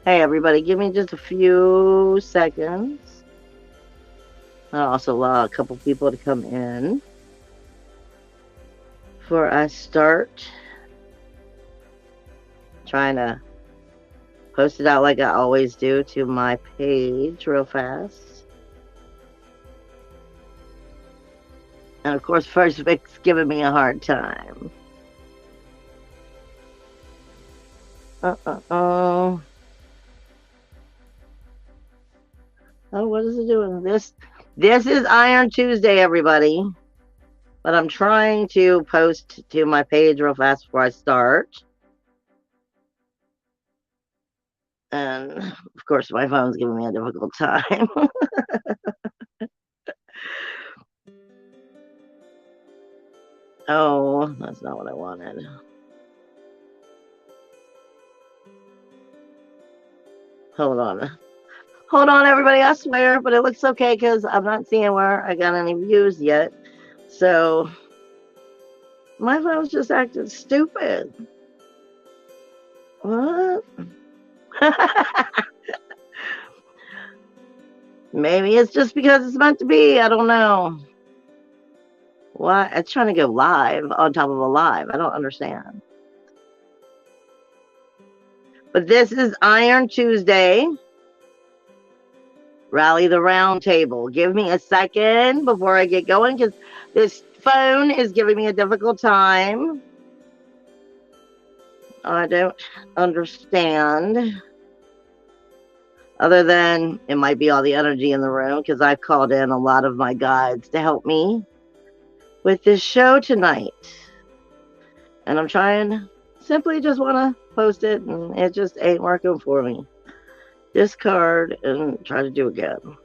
Hey, everybody, give me just a few seconds. I'll also allow a couple people to come in before I start trying to post it out like I always do to my page real fast. And of course, First Vic's giving me a hard time. Oh, what is it doing? This is Iron Tuesday, everybody. But I'm trying to post to my page real fast before I start. And of course, my phone's giving me a difficult time. Oh, that's not what I wanted. Hold on. Hold on, everybody. I swear, but it looks okay because I'm not seeing where I got any views yet. So my phone's just acting stupid. What? Maybe it's just because it's meant to be. I don't know. Why? It's trying to go live on top of a live. I don't understand. But this is Iron Tuesday. Rally the round table. Give me a second before I get going because this phone is giving me a difficult time. I don't understand. Other than it might be all the energy in the room because I've called in a lot of my guides to help me with this show tonight. And I'm trying, simply just want to post it and it just ain't working for me. Discard and try to do again.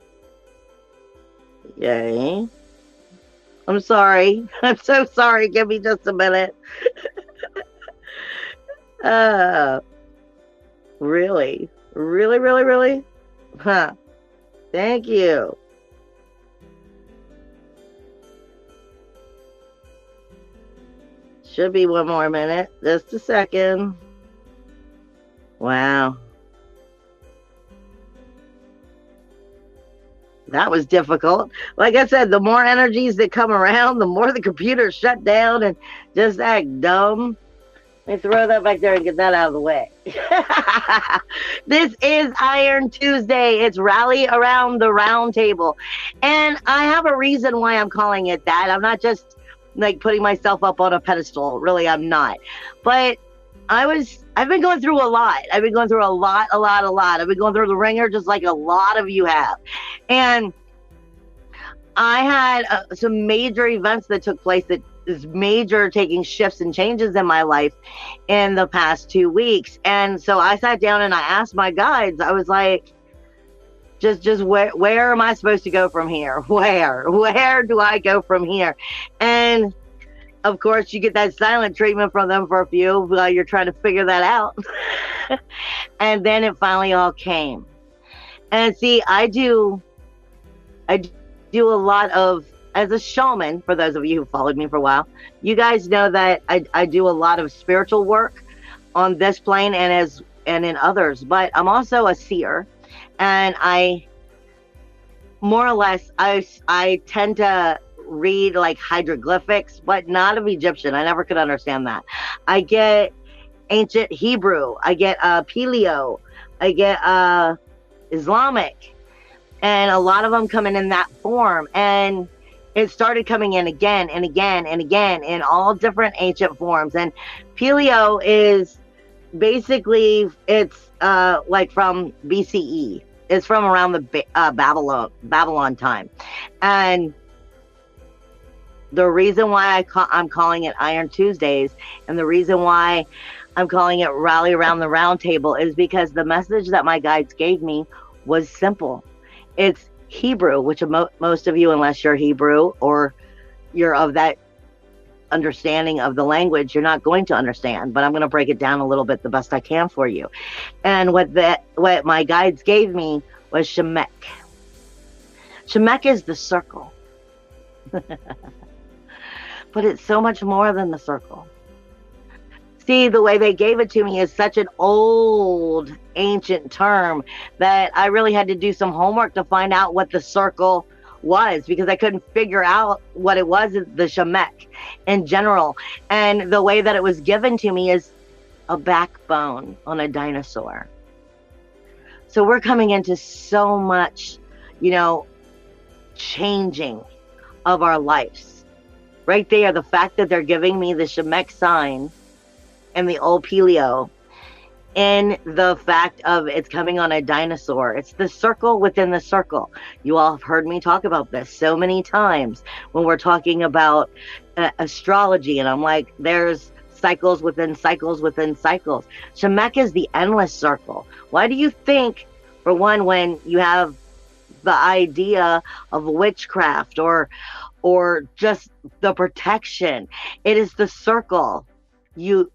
Yay. I'm sorry. I'm so sorry. Give me just a minute. Really? Really, really, really? Huh. Thank you. Should be one more minute. Just a second. Wow. That was difficult. Like I said, the more energies that come around, the more the computer shut down and just act dumb. Let me throw that back there and get that out of the way. This is Iron Tuesday. It's Rally Around the Round Table. And I have a reason why I'm calling it that. I'm not just like putting myself up on a pedestal. Really, I'm not. But I've been going through a lot. I've been going through a lot. I've been going through the ringer just like a lot of you have. And I had some major events that took place that is major taking shifts and changes in my life in the past 2 weeks. And so I sat down and I asked my guides, I was like, just where am I supposed to go from here? Where do I go from here? And of course, you get that silent treatment from them for a few while you're trying to figure that out. And then it finally all came. And see, I do a lot of, as a shaman, for those of you who followed me for a while, you guys know that I do a lot of spiritual work on this plane and in others. But I'm also a seer, and I more or less I tend to read like hieroglyphics, but not of Egyptian. I never could understand that. I get ancient Hebrew, I get Paleo, I get Islamic, and a lot of them coming in that form. And it started coming in again and again and again in all different ancient forms. And Paleo is basically, it's like from BCE. It's from around the Babylon time. And the reason why I'm calling it Iron Tuesdays, and the reason why I'm calling it Rally Around the Round Table, is because the message that my guides gave me was simple. It's Hebrew, which most of you, unless you're Hebrew or you're of that understanding of the language, you're not going to understand. But I'm going to break it down a little bit the best I can for you. And what my guides gave me was Shemek. Shemek is the circle. But it's so much more than the circle. See, the way they gave it to me is such an old, ancient term that I really had to do some homework to find out what the circle was, because I couldn't figure out what it was, the shemek in general. And the way that it was given to me is a backbone on a dinosaur. So we're coming into so much, changing of our lives. Right there, the fact that they're giving me the shemek sign and the old Paleo, and the fact of it's coming on a dinosaur. It's the circle within the circle. You all have heard me talk about this so many times when we're talking about astrology, and I'm like, there's cycles within cycles within cycles. Shemek is the endless circle. Why do you think, for one, when you have the idea of witchcraft or just the protection, it is the circle. You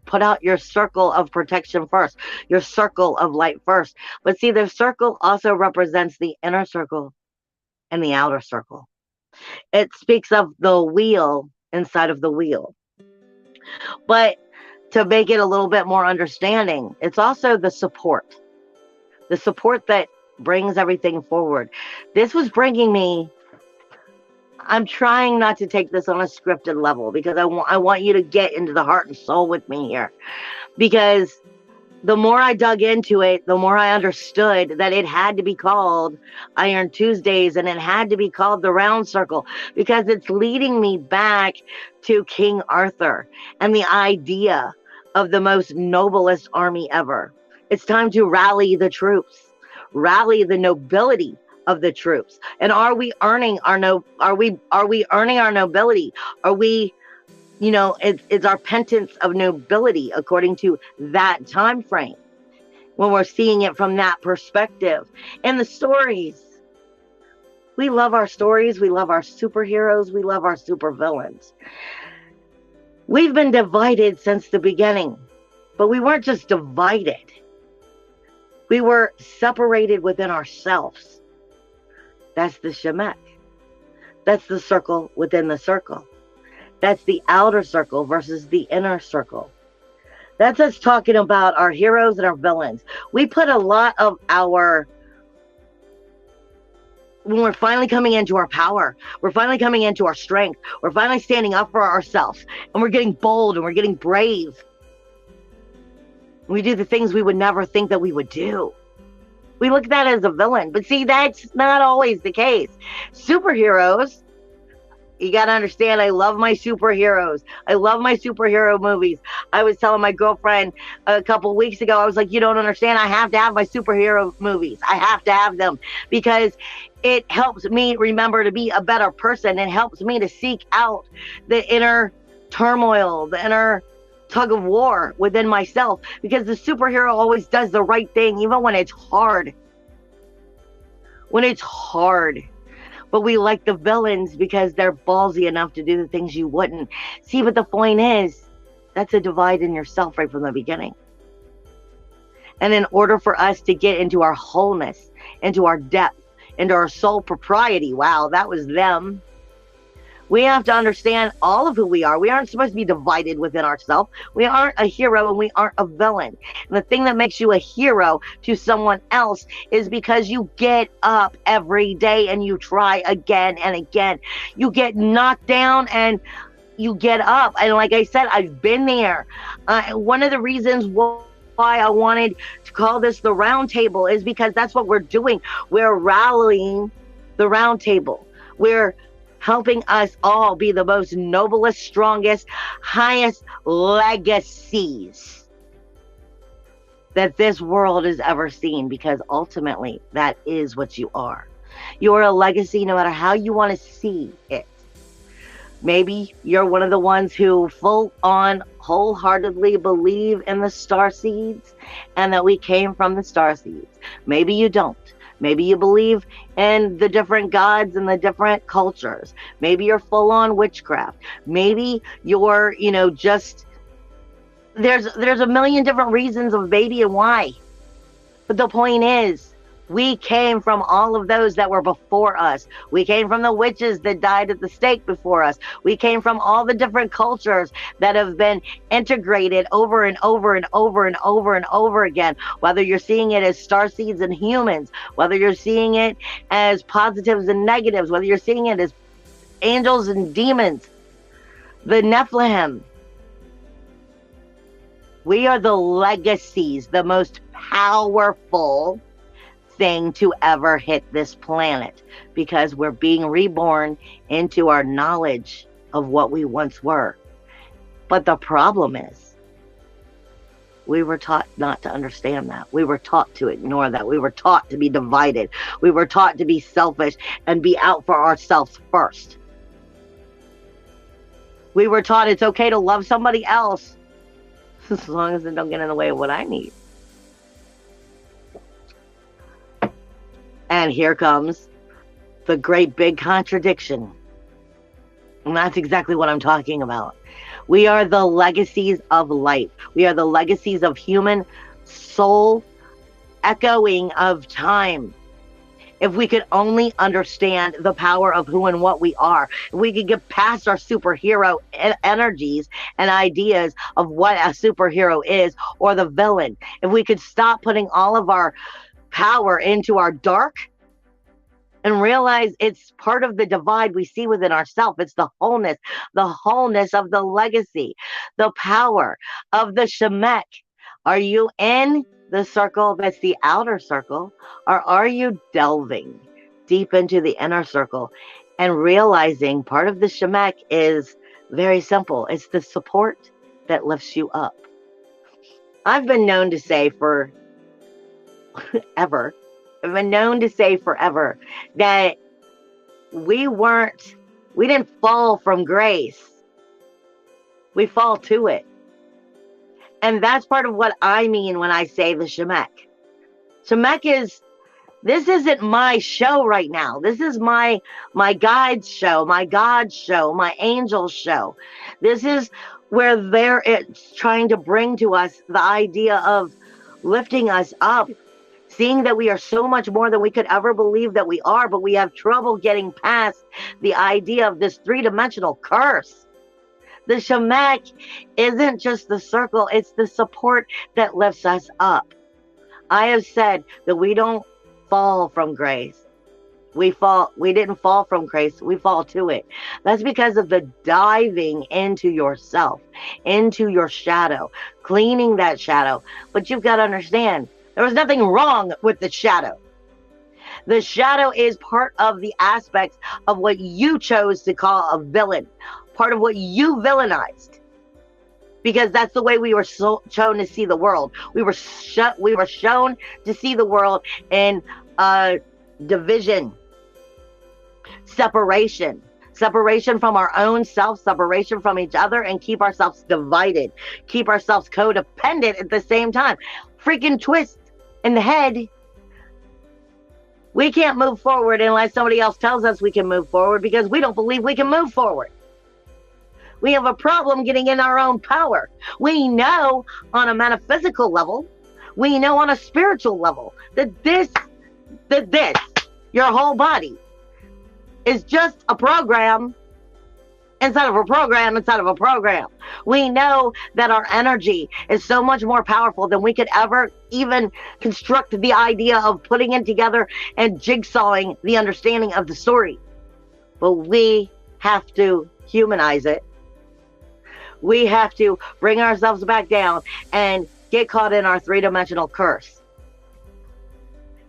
put out your circle of protection first, your circle of light first. But see, the circle also represents the inner circle and the outer circle. It speaks of the wheel inside of the wheel. But to make it a little bit more understanding, it's also the support that brings everything forward. This was bringing me, I'm trying not to take this on a scripted level, because I want you to get into the heart and soul with me here. Because the more I dug into it, the more I understood that it had to be called Iron Tuesdays, and it had to be called the Round Circle, because it's leading me back to King Arthur and the idea of the most noblest army ever. It's time to rally the troops, rally the nobility of the troops. And are we earning our earning our nobility? Are we, it's our penance of nobility according to that time frame, when we're seeing it from that perspective. And the stories, we love our stories, we love our superheroes, we love our supervillains. We've been divided since the beginning, but we weren't just divided. We were separated within ourselves. That's the shemek. That's the circle within the circle. That's the outer circle versus the inner circle. That's us talking about our heroes and our villains. We put a lot of when we're finally coming into our power, we're finally coming into our strength, we're finally standing up for ourselves, and we're getting bold and we're getting brave. We do the things we would never think that we would do. We look at that as a villain. But see, that's not always the case. Superheroes, you got to understand, I love my superheroes. I love my superhero movies. I was telling my girlfriend a couple of weeks ago, I was like, you don't understand. I have to have my superhero movies. I have to have them, because it helps me remember to be a better person. It helps me to seek out the inner turmoil, the inner tug of war within myself, because the superhero always does the right thing, even when it's hard. But we like the villains because they're ballsy enough to do the things you wouldn't. See, but the point is, that's a divide in yourself right from the beginning. And in order for us to get into our wholeness, into our depth, into our soul propriety, wow, that was them. We have to understand all of who we are. We aren't supposed to be divided within ourselves. We aren't a hero and we aren't a villain. And the thing that makes you a hero to someone else is because you get up every day and you try again and again. You get knocked down and you get up. And like I said, I've been there. One of the reasons why I wanted to call this the round table is because that's what we're doing. We're rallying the round table. We're helping us all be the most noblest, strongest, highest legacies that this world has ever seen, because ultimately that is what you are. You're a legacy no matter how you want to see it. Maybe you're one of the ones who full on wholeheartedly believe in the star seeds and that we came from the star seeds. Maybe you don't. Maybe you believe in the different gods and the different cultures. Maybe you're full on witchcraft. Maybe you're, just, there's a million different reasons of maybe and why. But the point is, We came from all of those that were before us. We came from the witches that died at the stake before us. We came from all the different cultures that have been integrated over and over and over and over and over again. Whether you're seeing it as starseeds and humans, whether you're seeing it as positives and negatives, whether you're seeing it as angels and demons, the Nephilim. We are the legacies, the most powerful thing to ever hit this planet, because we're being reborn into our knowledge of what we once were. But the problem is, we were taught not to understand that. We were taught to ignore that. We were taught to be divided. We were taught to be selfish and be out for ourselves first. We were taught it's okay to love somebody else as long as it don't get in the way of what I need. And here comes the great big contradiction. And that's exactly what I'm talking about. We are the legacies of light. We are the legacies of human soul, echoing of time. If we could only understand the power of who and what we are, if we could get past our superhero energies and ideas of what a superhero is, or the villain, if we could stop putting all of our power into our dark and realize it's part of the divide we see within ourselves. It's the wholeness of the legacy, the power of the Shemek. Are you in the circle that's the outer circle, or are you delving deep into the inner circle and realizing part of the Shemek is very simple? It's the support that lifts you up. I've been known to say forever that we didn't fall from grace. We fall to it. And that's part of what I mean when I say the Shemek. Shemek this isn't my show right now. This is my guide's show, my God's show, my angel's show. This is where it's trying to bring to us the idea of lifting us up, seeing that we are so much more than we could ever believe that we are, but we have trouble getting past the idea of this three-dimensional curse. The Shemek isn't just the circle, it's the support that lifts us up. I have said that we don't fall from grace. We didn't fall from grace, we fall to it. That's because of the diving into yourself, into your shadow, cleaning that shadow. But you've got to understand, there was nothing wrong with the shadow. The shadow is part of the aspects of what you chose to call a villain, part of what you villainized, because that's the way we were shown to see the world. We were shown to see the world in division, separation from our own self, separation from each other, and keep ourselves divided, keep ourselves codependent at the same time. Freaking twist in the head. We can't move forward unless somebody else tells us we can move forward, because we don't believe we can move forward. We have a problem getting in our own power. We know on a metaphysical level, we know on a spiritual level that this, your whole body, is just a program inside of a program inside of a program. We know that our energy is so much more powerful than we could ever even construct the idea of putting it together and jigsawing the understanding of the story. But we have to humanize it. We have to bring ourselves back down and get caught in our three-dimensional curse.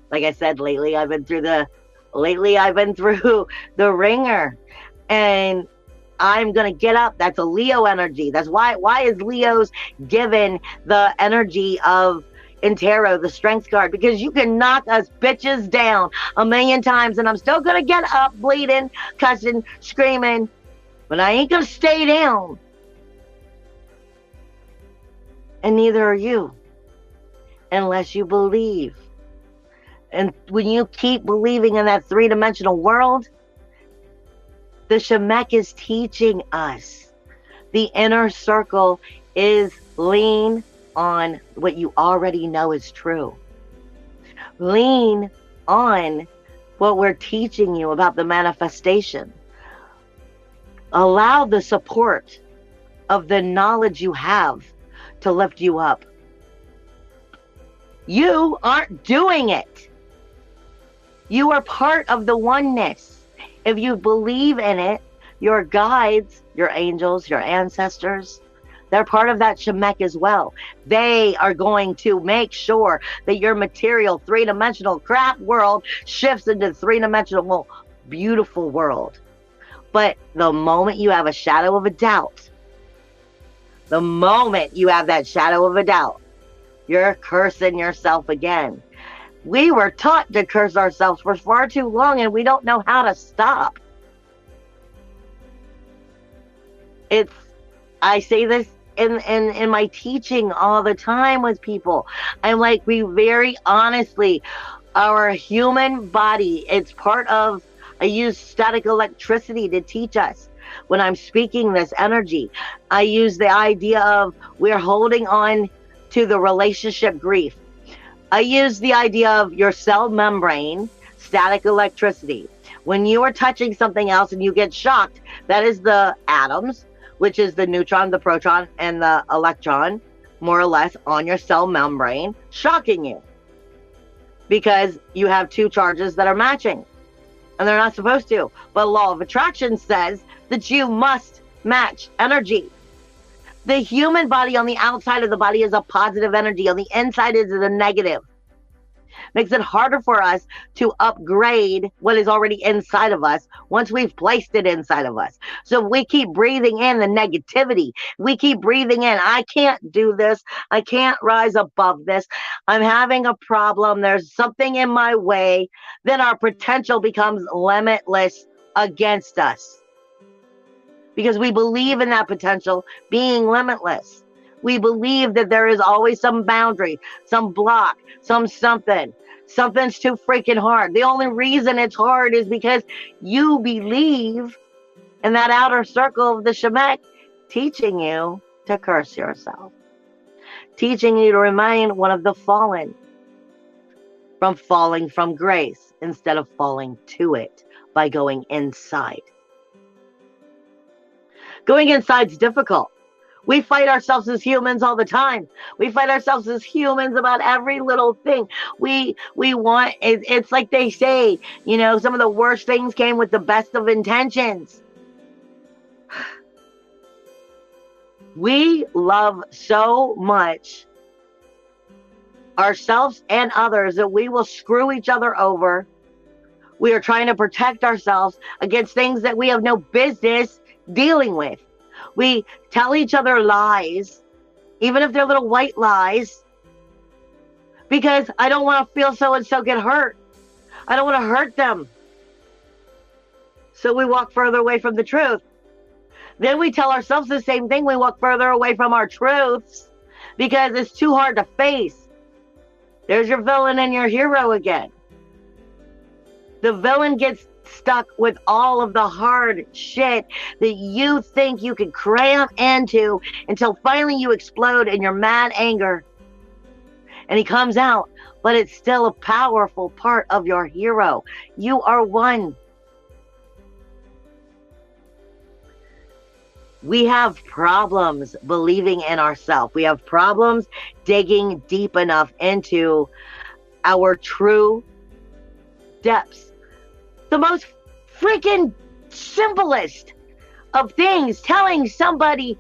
Like I said, lately I've been through the ringer, and I'm gonna get up. That's a Leo energy. That's why is Leo's given the energy of in tarot, the strength card, because you can knock us bitches down 1,000,000 times and I'm still gonna get up, bleeding, cussing, screaming, but I ain't gonna stay down. And neither are you, unless you believe. And when you keep believing in that three-dimensional world, the Shemek is teaching us. The inner circle is lean on what you already know is true. Lean on what we're teaching you about the manifestation. Allow the support of the knowledge you have to lift you up. You aren't doing it. You are part of the oneness. If you believe in it, your guides, your angels, your ancestors, they're part of that shemek as well. They are going to make sure that your material, three-dimensional crap world shifts into three-dimensional, beautiful world. But the moment you have a shadow of a doubt, the moment you have that shadow of a doubt, you're cursing yourself again. We were taught to curse ourselves for far too long, and we don't know how to stop. I say this in my teaching all the time with people. I'm like, we very honestly, our human body, it's part of, I use static electricity to teach us. When I'm speaking this energy, I use the idea of we're holding on to the relationship grief. I use the idea of your cell membrane, static electricity. When you are touching something else and you get shocked, that is the atoms, which is the neutron, the proton, and the electron, more or less, on your cell membrane, shocking you. Because you have two charges that are matching. And they're not supposed to. But law of attraction says that you must match energy. The human body on the outside of the body is a positive energy. On the inside is a negative. Makes it harder for us to upgrade what is already inside of us once we've placed it inside of us. So we keep breathing in the negativity. We keep breathing in, I can't do this. I can't rise above this. I'm having a problem. There's something in my way. Then our potential becomes limitless against us. Because we believe in that potential being limitless. We believe that there is always some boundary, some block, something. Something's too freaking hard. The only reason it's hard is because you believe in that outer circle of the shemek teaching you to curse yourself. Teaching you to remain one of the fallen. From falling from grace instead of falling to it by going inside. Going inside is difficult. We fight ourselves as humans all the time. We fight ourselves as humans about every little thing. We want, it's like they say, you know, some of the worst things came with the best of intentions. We love so much ourselves and others that we will screw each other over. We are trying to protect ourselves against things that we have no business dealing with. We tell each other lies, even if they're little white lies, because I don't want to feel so-and-so get hurt. I don't want to hurt them. So we walk further away from the truth. Then we tell ourselves the same thing. We walk further away from our truths because it's too hard to face. There's your villain and your hero again. The villain gets stuck with all of the hard shit that you think you can cram into until finally you explode in your mad anger. And he comes out, but it's still a powerful part of your hero. You are one. We have problems believing in ourselves. We have problems digging deep enough into our true depths. The most freaking simplest of things, telling somebody,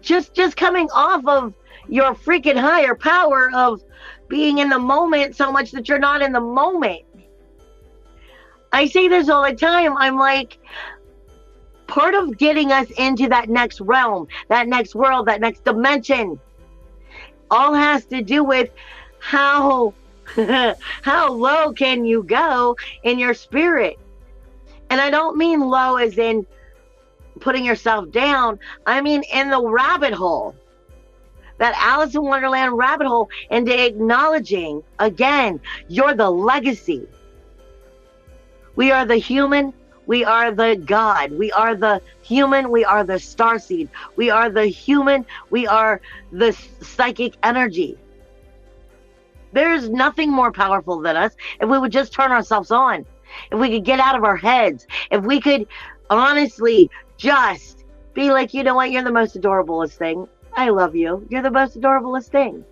just coming off of your freaking higher power of being in the moment so much that you're not in the moment. I say this all the time. I'm like, part of getting us into that next realm, that next world, that next dimension, all has to do with how low can you go in your spirit? And I don't mean low as in putting yourself down. I mean in the rabbit hole. That Alice in Wonderland rabbit hole, and acknowledging, again, you're the legacy. We are the human. We are the God. We are the human. We are the starseed. We are the human. We are the psychic energy. There's nothing more powerful than us if we would just turn ourselves on. If we could get out of our heads. If we could honestly just be like, you know what, you're the most adorablest thing. I love you. You're the most adorablest thing.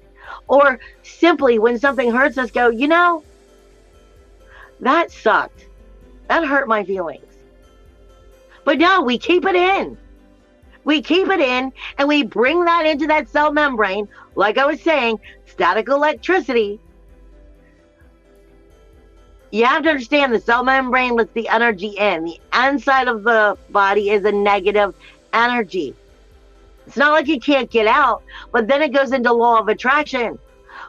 Or simply when something hurts us, go, you know, that sucked. That hurt my feelings. But no, we keep it in. We keep it in and we bring that into that cell membrane. Like I was saying, static electricity. You have to understand the cell membrane lets the energy in. The inside of the body is a negative energy. It's not like you can't get out, but then it goes into law of attraction.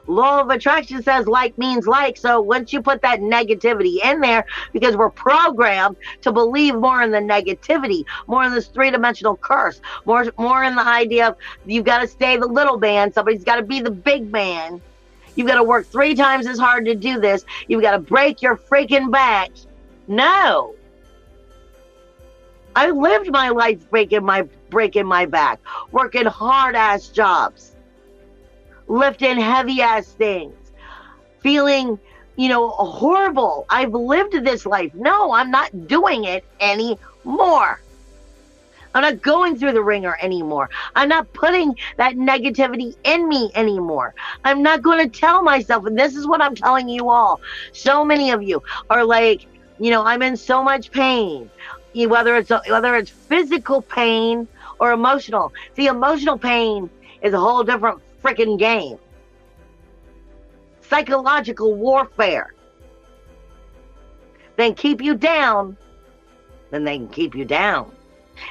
Law of attraction says like means like. So once you put that negativity in there, because we're programmed to believe more in the negativity, more in this three-dimensional curse, more in the idea of you've got to stay the little man, somebody's got to be the big man. You've got to work 3 times as hard to do this. You've got to break your freaking back. No. I lived my life breaking my back, working hard-ass jobs, lifting heavy-ass things, feeling, horrible. I've lived this life. No, I'm not doing it anymore. I'm not going through the ringer anymore. I'm not putting that negativity in me anymore. I'm not going to tell myself, and this is what I'm telling you all. So many of you are like, I'm in so much pain, whether it's physical pain or emotional. See, emotional pain is a whole different freaking game. Psychological warfare. They keep you down, then they can keep you down.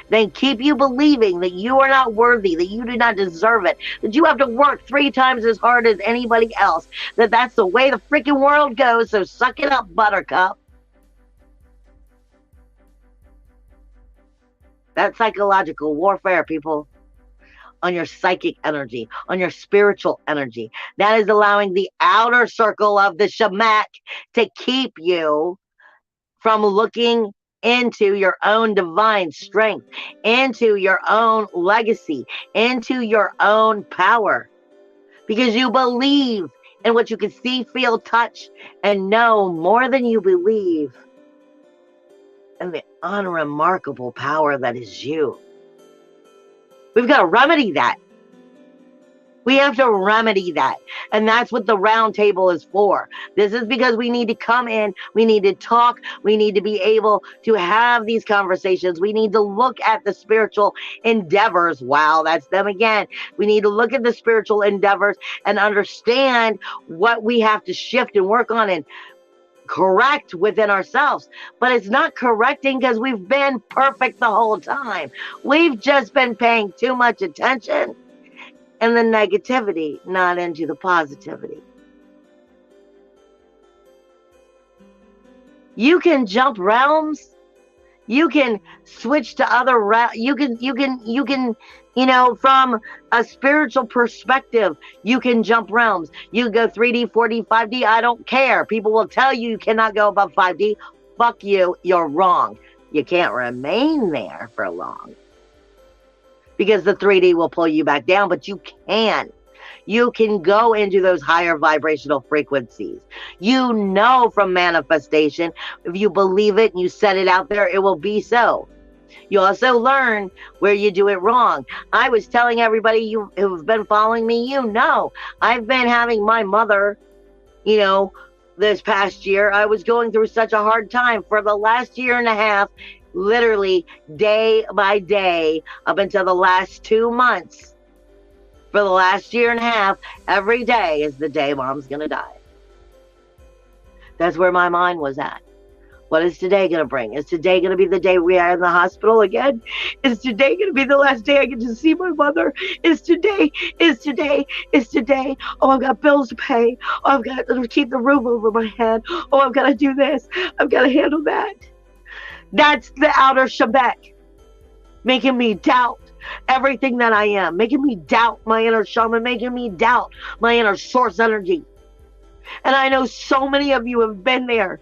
They keep you believing that you are not worthy, that you do not deserve it, that you have to work 3 times as hard as anybody else, that that's the way the freaking world goes, so suck it up, buttercup. That's psychological warfare, people. On your psychic energy, on your spiritual energy. That is allowing the outer circle of the shamak to keep you from looking into your own divine strength, into your own legacy, into your own power. Because you believe in what you can see, feel, touch, and know more than you believe in the unremarkable power that is you. We've got to remedy that. We have to remedy that. And that's what the round table is for. This is because we need to come in. We need to talk. We need to be able to have these conversations. We need to look at the spiritual endeavors. Wow, that's them again. We need to look at the spiritual endeavors and understand what we have to shift and work on and correct within ourselves. But it's not correcting because we've been perfect the whole time. We've just been paying too much attention in the negativity, not into the positivity. You can jump realms. You can switch to other realms. You can, from a spiritual perspective, you can jump realms. You go 3D, 4D, 5D. I don't care. People will tell you cannot go above 5D. Fuck you. You're wrong. You can't remain there for long because the 3D will pull you back down, but you can. You can go into those higher vibrational frequencies. From manifestation, if you believe it and you set it out there, it will be so. You also learn where you do it wrong. I was telling everybody who's been following me, I've been having my mother, this past year. I was going through such a hard time for the last year and a half, literally day by day, up until the last 2 months. For the last year and a half, every day is the day Mom's going to die. That's where my mind was at. What is today going to bring? Is today going to be the day we are in the hospital again? Is today going to be the last day I get to see my mother? Is today? Oh, I've got bills to pay. Oh, I've got to keep the roof over my head. Oh, I've got to do this. I've got to handle that. That's the outer Shebek, making me doubt everything that I am, making me doubt my inner shaman, making me doubt my inner source energy. And I know so many of you have been there.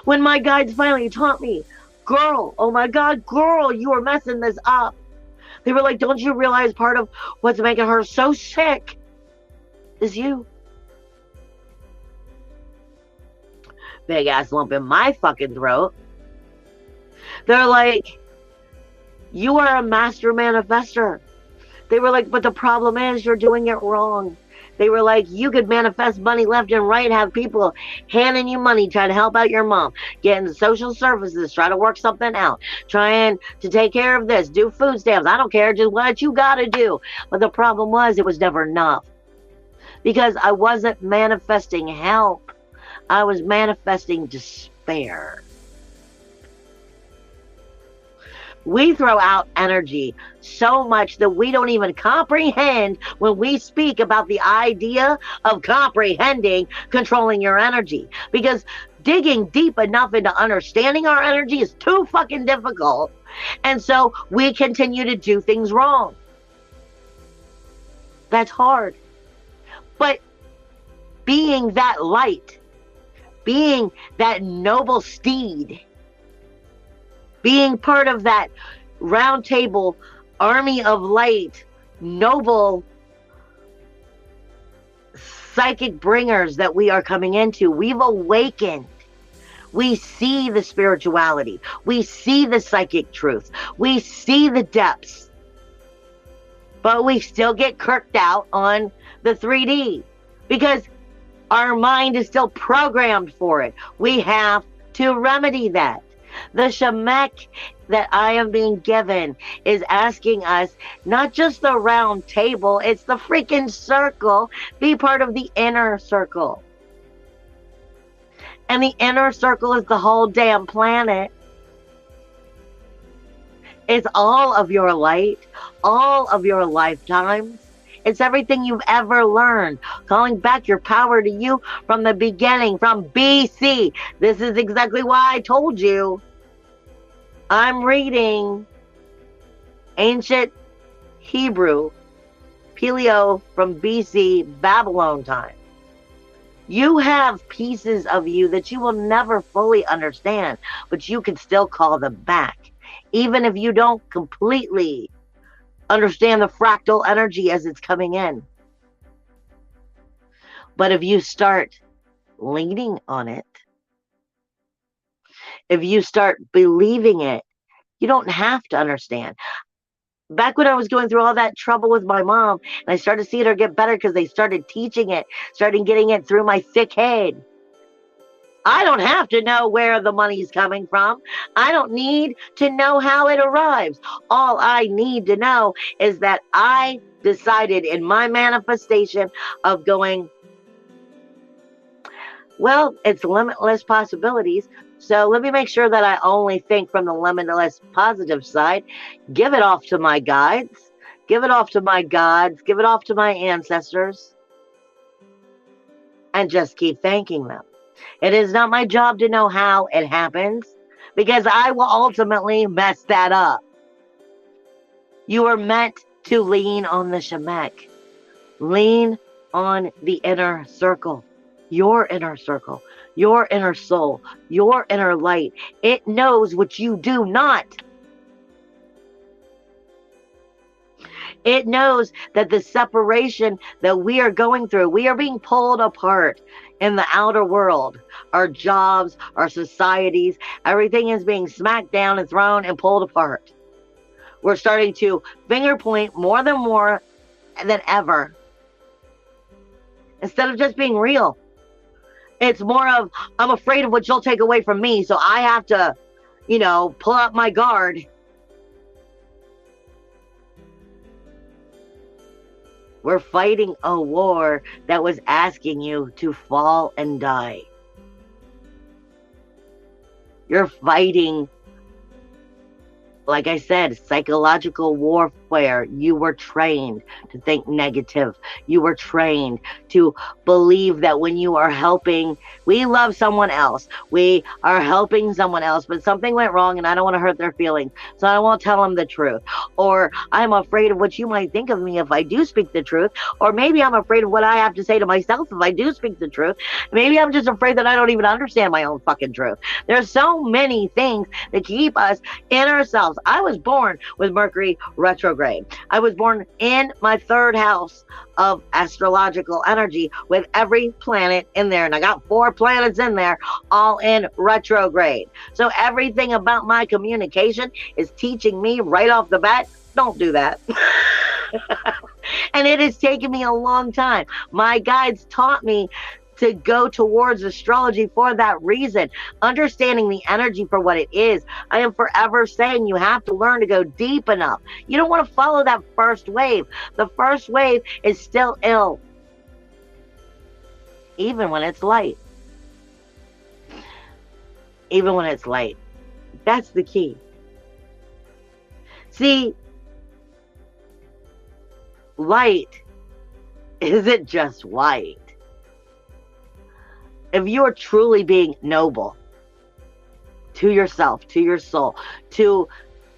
When my guides finally taught me, girl, oh my God, girl, you are messing this up. They were like, don't you realize part of what's making her so sick is you? big ass lump in my fucking throat. They're like, you are a master manifester. They were like, but the problem is you're doing it wrong. They were like, you could manifest money left and right, have people handing you money, trying to help out your mom, getting social services, try to work something out, trying to take care of this, do food stamps. I don't care, just what you got to do. But the problem was it was never enough because I wasn't manifesting help. I was manifesting despair. We throw out energy so much that we don't even comprehend when we speak about the idea of comprehending controlling your energy. Because digging deep enough into understanding our energy is too fucking difficult. And so we continue to do things wrong. That's hard. But being that light, being that noble steed, being part of that round table army of light, noble psychic bringers that we are coming into, we've awakened. We see the spirituality. We see the psychic truth. We see the depths. But we still get kirked out on the 3D because our mind is still programmed for it. We have to remedy that. The shemek that I am being given is asking us not just the round table, it's the freaking circle. Be part of the inner circle. And the inner circle is the whole damn planet. It's all of your light, all of your lifetimes. It's everything you've ever learned. Calling back your power to you from the beginning, from BC. This is exactly why I told you. I'm reading ancient Hebrew, Paleo from BC, Babylon time. You have pieces of you that you will never fully understand, but you can still call them back. Even if you don't completely understand the fractal energy as it's coming in. But if you start leaning on it, if you start believing it, you don't have to understand. Back when I was going through all that trouble with my mom, and I started seeing her get better because they started teaching it, started getting it through my thick head. I don't have to know where the money's coming from. I don't need to know how it arrives. All I need to know is that I decided in my manifestation of going, well, it's limitless possibilities. So let me make sure that I only think from the limitless positive side. Give it off to my guides. Give it off to my gods. Give it off to my ancestors. And just keep thanking them. It is not my job to know how it happens because I will ultimately mess that up. You are meant to lean on the shemek. Lean on the inner circle. Your inner circle. Your inner soul. Your inner light. It knows what you do not. It knows that the separation that we are going through, we are being pulled apart in the outer world. Our jobs, our societies, everything is being smacked down and thrown and pulled apart. We're starting to finger point more than ever. Instead of just being real. It's more of, I'm afraid of what you'll take away from me, so I have to, pull up my guard. We're fighting a war that was asking you to fall and die. You're fighting, like I said, psychological warfare. You were trained to think negative. You were trained to believe that when you are helping, we love someone else. We are helping someone else, but something went wrong and I don't want to hurt their feelings, so I won't tell them the truth. Or I'm afraid of what you might think of me if I do speak the truth. Or maybe I'm afraid of what I have to say to myself if I do speak the truth. Maybe I'm just afraid that I don't even understand my own fucking truth. There's so many things that keep us in ourselves. I was born with Mercury retrograde. retrograde. I was born in my third house of astrological energy with every planet in there. And I got 4 planets in there, all in retrograde. So everything about my communication is teaching me right off the bat, don't do that. And it has taken me a long time. My guides taught me to go towards astrology for that reason, understanding the energy for what it is. I am forever saying you have to learn to go deep enough. You don't want to follow that first wave. The first wave is still ill, even when it's light. Even when it's light. That's the key. See, light isn't just white. If you are truly being noble to yourself, to your soul, to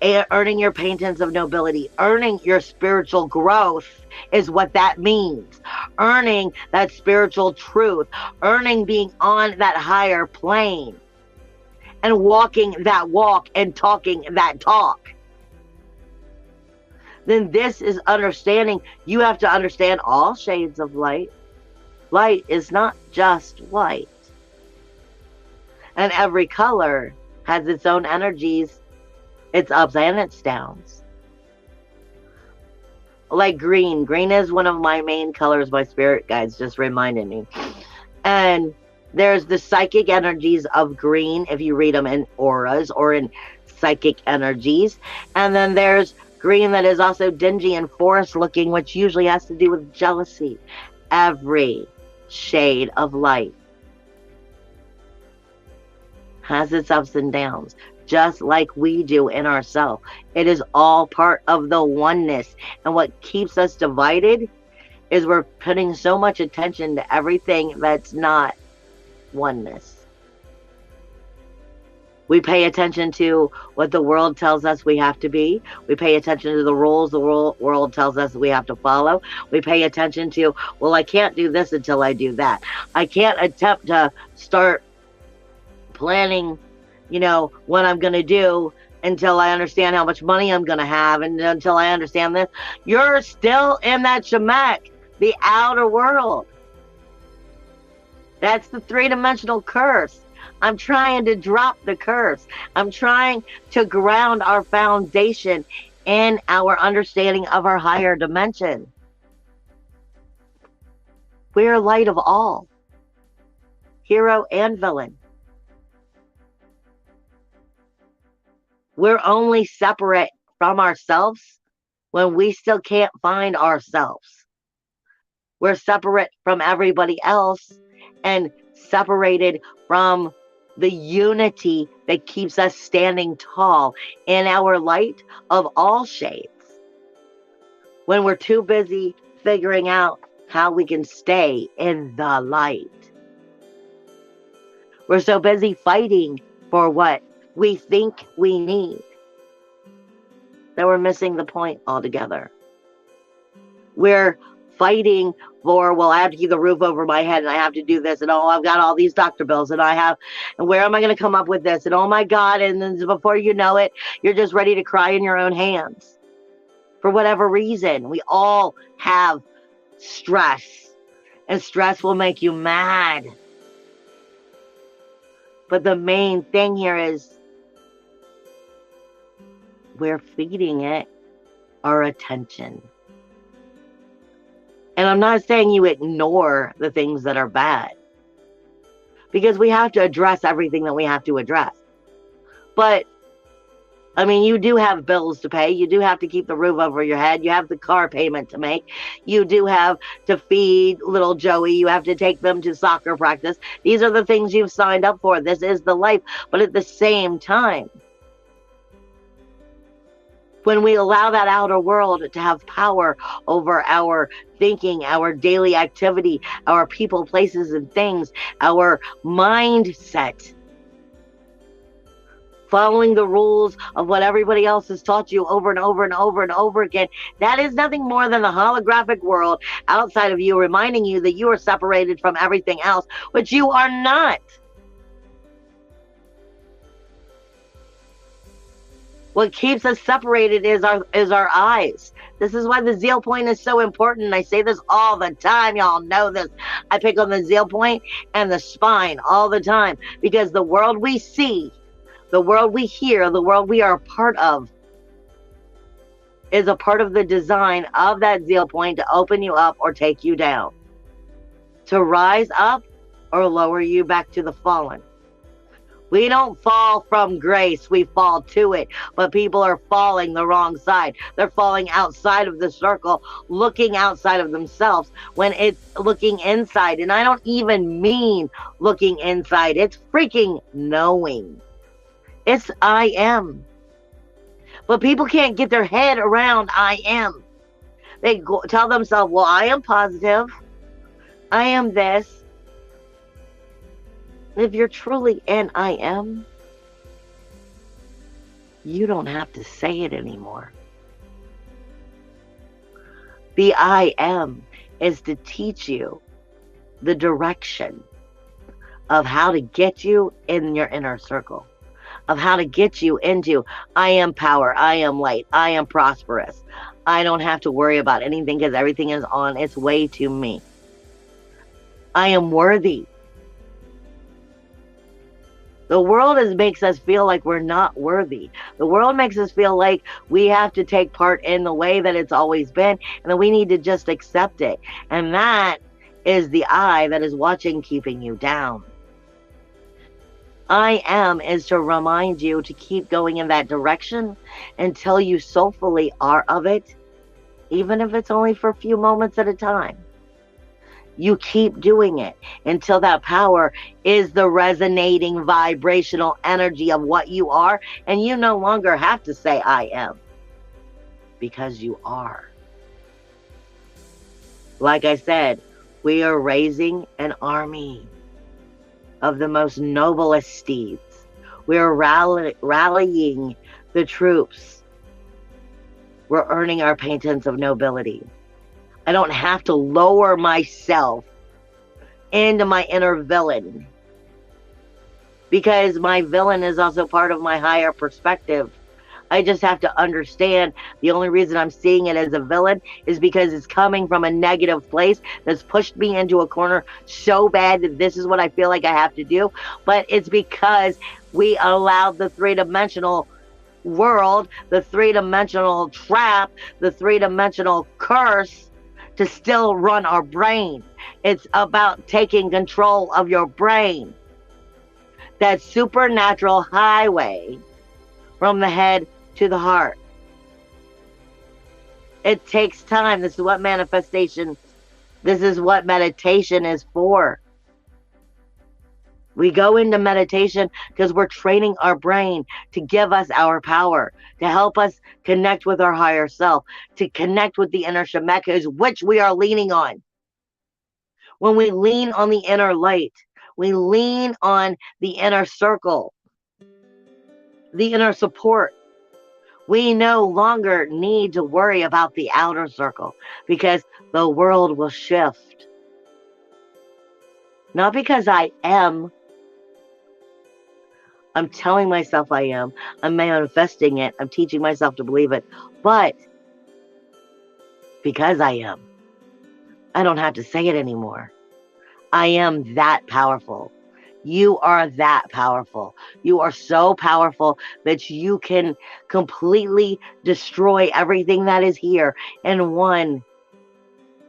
earning your paintings of nobility, earning your spiritual growth is what that means. Earning that spiritual truth, earning being on that higher plane, and walking that walk and talking that talk. Then this is understanding. You have to understand all shades of light. Light is not just white. And every color has its own energies, its ups and its downs. Like green. Green is one of my main colors. My spirit guides just reminded me. And there's the psychic energies of green, if you read them in auras or in psychic energies. And then there's green that is also dingy and forest looking, which usually has to do with jealousy. Every shade of light has its ups and downs, just like we do in ourselves. It is all part of the oneness. And what keeps us divided is we're putting so much attention to everything that's not oneness. We pay attention to what the world tells us we have to be. We pay attention to the rules the world tells us we have to follow. We pay attention to, well, I can't do this until I do that. I can't attempt to start planning, what I'm going to do until I understand how much money I'm going to have, and until I understand this. You're still in that shemek, the outer world. That's the 3-dimensional curse. I'm trying to drop the curse. I'm trying to ground our foundation in our understanding of our higher dimension. We're light of all, hero and villain. We're only separate from ourselves when we still can't find ourselves. We're separate from everybody else and separated from the unity that keeps us standing tall in our light of all shades. When we're too busy figuring out how we can stay in the light. We're so busy fighting for what we think we need that we're missing the point altogether. We're fighting for, well, I have to keep the roof over my head, and I have to do this, and oh, I've got all these doctor bills, and where am I going to come up with this, and oh my God, and then before you know it, you're just ready to cry in your own hands. For whatever reason, we all have stress, and stress will make you mad. But the main thing here is we're feeding it our attention. And I'm not saying you ignore the things that are bad, because we have to address everything that we have to address. But, you do have bills to pay. You do have to keep the roof over your head. You have the car payment to make. You do have to feed little Joey. You have to take them to soccer practice. These are the things you've signed up for. This is the life. But at the same time, when we allow that outer world to have power over our thinking, our daily activity, our people, places, and things, our mindset, following the rules of what everybody else has taught you over and over and over and over again, that is nothing more than the holographic world outside of you reminding you that you are separated from everything else, which you are not. What keeps us separated is our eyes. This is why the zeal point is so important. I say this all the time. Y'all know this. I pick on the zeal point and the spine all the time, because the world we see, the world we hear, the world we are a part of is a part of the design of that zeal point to open you up or take you down, to rise up or lower you back to the fallen. We don't fall from grace, we fall to it. But people are falling the wrong side. They're falling outside of the circle, looking outside of themselves when it's looking inside. And I don't even mean looking inside. It's freaking knowing. It's I am. But people can't get their head around I am. They tell themselves, well, I am positive. I am this. If you're truly an I am, you don't have to say it anymore. The I am is to teach you the direction of how to get you in your inner circle, of how to get you into I am power, I am light, I am prosperous. I don't have to worry about anything because everything is on its way to me. I am worthy. The world makes us feel like we're not worthy. The world makes us feel like we have to take part in the way that it's always been, and that we need to just accept it. And that is the I that is watching, keeping you down. I am is to remind you to keep going in that direction until you soulfully are of it, even if it's only for a few moments at a time. You keep doing it until that power is the resonating vibrational energy of what you are, and you no longer have to say I am, because you are. Like I said, we are raising an army of the most noblest steeds. We are rallying the troops. We're earning our patents of nobility. I don't have to lower myself into my inner villain, because my villain is also part of my higher perspective. I just have to understand the only reason I'm seeing it as a villain is because it's coming from a negative place that's pushed me into a corner so bad that this is what I feel like I have to do. But it's because we allowed the three-dimensional world, the three-dimensional trap, the three-dimensional curse to still run our brain. It's about taking control of your brain. That supernatural highway from the head to the heart. It takes time. This is what meditation is for. We go into meditation because we're training our brain to give us our power, to help us connect with our higher self, to connect with the inner Shemekas, which we are leaning on. When we lean on the inner light, we lean on the inner circle, the inner support. We no longer need to worry about the outer circle because the world will shift. Not because I am. I'm telling myself I am. I'm manifesting it. I'm teaching myself to believe it. But because I am, I don't have to say it anymore. I am that powerful. You are that powerful. You are so powerful that you can completely destroy everything that is here in one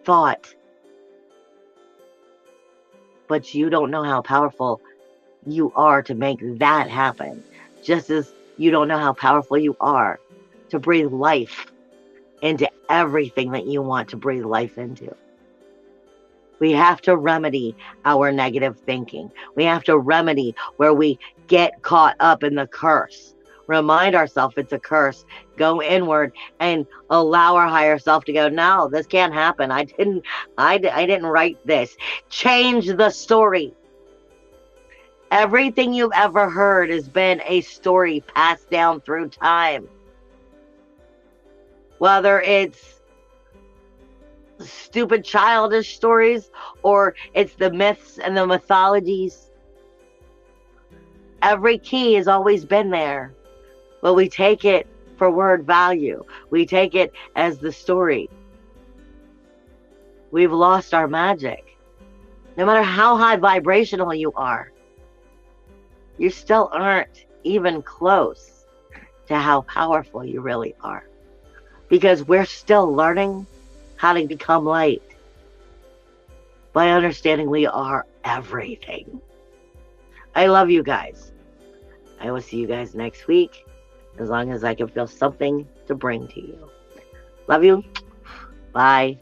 thought. But you don't know how powerful you are to make that happen. Just as you don't know how powerful you are to breathe life into everything that you want to breathe life into. We have to remedy our negative thinking. We have to remedy where we get caught up in the curse. Remind ourselves it's a curse. Go inward and allow our higher self to go, no, this can't happen. I didn't write this. Change the story. Everything you've ever heard has been a story passed down through time. Whether it's stupid childish stories or it's the myths and the mythologies. Every key has always been there, but we take it for word value. We take it as the story. We've lost our magic. No matter how high vibrational you are, you still aren't even close to how powerful you really are. Because we're still learning how to become light by understanding we are everything. I love you guys. I will see you guys next week, as long as I can feel something to bring to you. Love you. Bye.